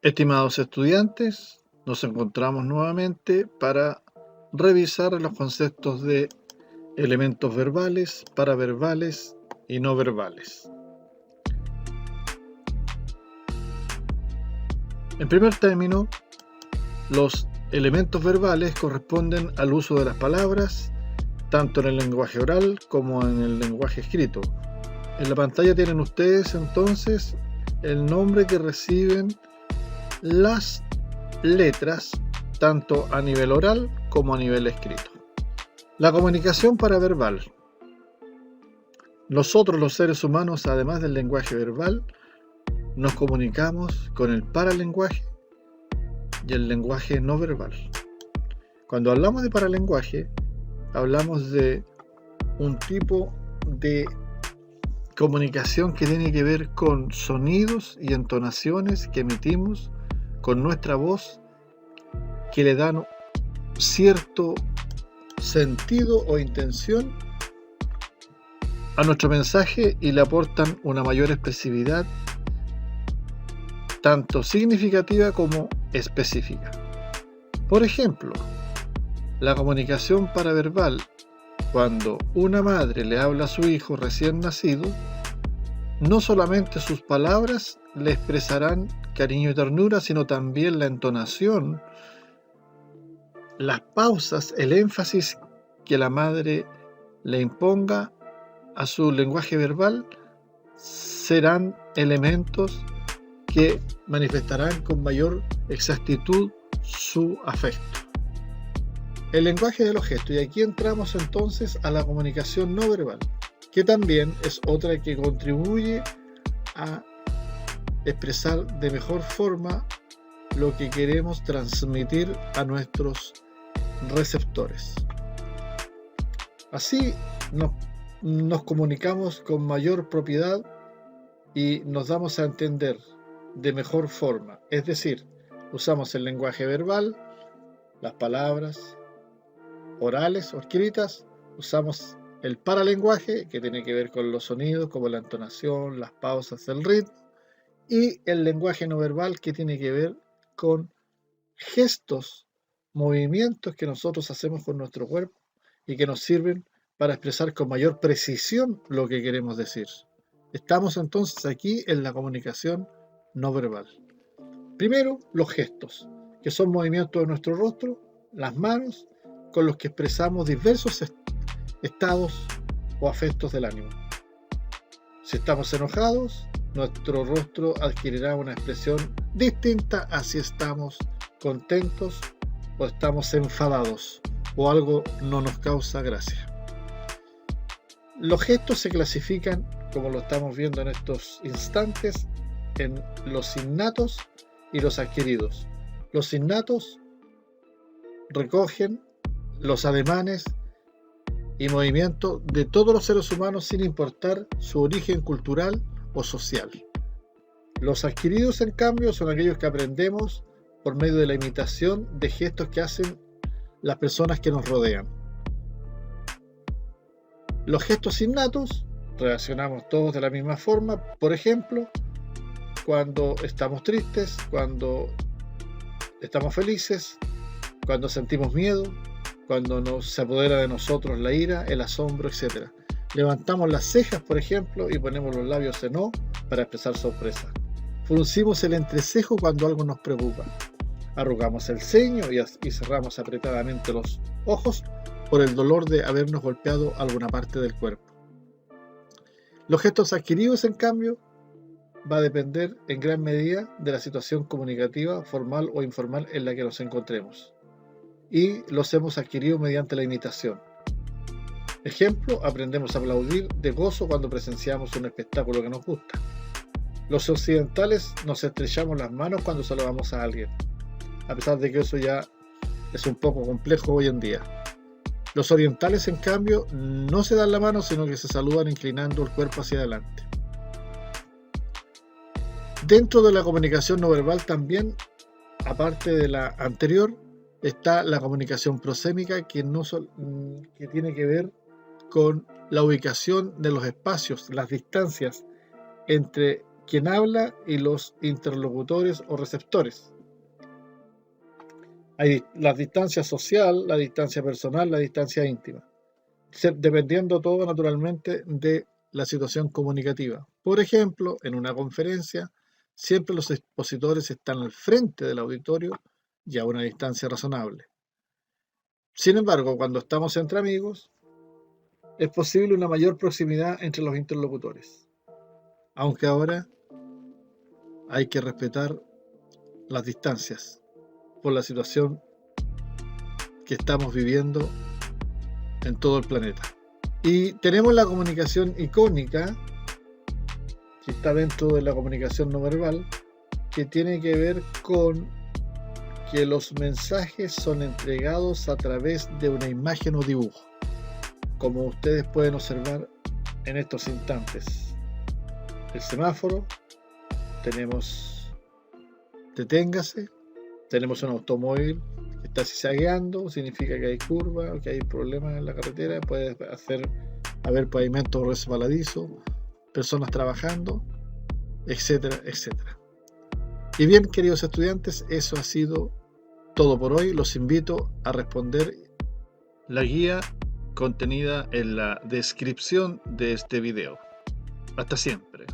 Estimados estudiantes, nos encontramos nuevamente para revisar los conceptos de elementos verbales, paraverbales y no verbales. En primer término, los elementos verbales corresponden al uso de las palabras, tanto en el lenguaje oral como en el lenguaje escrito. En la pantalla tienen ustedes entonces el nombre que reciben las letras, tanto a nivel oral como a nivel escrito. La comunicación paraverbal. Nosotros los seres humanos, además del lenguaje verbal, nos comunicamos con el paralenguaje y el lenguaje no verbal. Cuando hablamos de paralenguaje, hablamos de un tipo de comunicación que tiene que ver con sonidos y entonaciones que emitimos con nuestra voz, que le dan cierto sentido o intención a nuestro mensaje y le aportan una mayor expresividad, tanto significativa como específica. Por ejemplo, la comunicación paraverbal, cuando una madre le habla a su hijo recién nacido, no solamente sus palabras le expresarán cariño y ternura, sino también la entonación, las pausas, el énfasis que la madre le imponga a su lenguaje verbal serán elementos que manifestarán con mayor exactitud su afecto. El lenguaje de los gestos, y aquí entramos entonces a la comunicación no verbal, que también es otra que contribuye a expresar de mejor forma lo que queremos transmitir a nuestros receptores. Así nos comunicamos con mayor propiedad y nos damos a entender de mejor forma, es decir, usamos el lenguaje verbal, las palabras orales o escritas, usamos el paralenguaje, que tiene que ver con los sonidos como la entonación, las pausas, el ritmo, y el lenguaje no verbal, que tiene que ver con gestos, movimientos que nosotros hacemos con nuestro cuerpo y que nos sirven para expresar con mayor precisión lo que queremos decir. Estamos entonces aquí en la comunicación no verbal. Primero, los gestos, que son movimientos de nuestro rostro, las manos, con los que expresamos diversos estados o afectos del ánimo. Si estamos enojados, nuestro rostro adquirirá una expresión distinta a si estamos contentos o estamos enfadados o algo no nos causa gracia. Los gestos se clasifican, como lo estamos viendo en estos instantes, en los innatos y los adquiridos. Los innatos recogen los ademanes y movimientos de todos los seres humanos sin importar su origen cultural o social. Los adquiridos, en cambio, son aquellos que aprendemos por medio de la imitación de gestos que hacen las personas que nos rodean. Los gestos innatos reaccionamos todos de la misma forma, por ejemplo, cuando estamos tristes, cuando estamos felices, cuando sentimos miedo, cuando se apodera de nosotros la ira, el asombro, etc. Levantamos las cejas, por ejemplo, y ponemos los labios en O para expresar sorpresa. Fruncimos el entrecejo cuando algo nos preocupa. Arrugamos el ceño y cerramos apretadamente los ojos por el dolor de habernos golpeado alguna parte del cuerpo. Los gestos adquiridos, en cambio, va a depender en gran medida de la situación comunicativa, formal o informal en la que nos encontremos. Y los hemos adquirido mediante la imitación. Ejemplo, aprendemos a aplaudir de gozo cuando presenciamos un espectáculo que nos gusta. Los occidentales nos estrechamos las manos cuando saludamos a alguien, a pesar de que eso ya es un poco complejo hoy en día. Los orientales, en cambio, no se dan la mano, sino que se saludan inclinando el cuerpo hacia adelante. Dentro de la comunicación no verbal también, aparte de la anterior, está la comunicación prosémica, que tiene que ver con la ubicación de los espacios, las distancias entre quien habla y los interlocutores o receptores. Hay la distancia social, la distancia personal, la distancia íntima, dependiendo todo naturalmente de la situación comunicativa. Por ejemplo, en una conferencia, siempre los expositores están al frente del auditorio y a una distancia razonable. Sin embargo, cuando estamos entre amigos, es posible una mayor proximidad entre los interlocutores. Aunque ahora hay que respetar las distancias por la situación que estamos viviendo en todo el planeta. Y tenemos la comunicación icónica, que está dentro de la comunicación no verbal, que tiene que ver con que los mensajes son entregados a través de una imagen o dibujo, como ustedes pueden observar en estos instantes. El semáforo, tenemos deténgase, tenemos un automóvil que está zigzagueando, significa que hay curva, que hay problemas en la carretera, puede haber pavimento resbaladizo, personas trabajando, etcétera, etcétera. Y bien, queridos estudiantes, eso ha sido todo por hoy. Los invito a responder la guía contenida en la descripción de este video. Hasta siempre.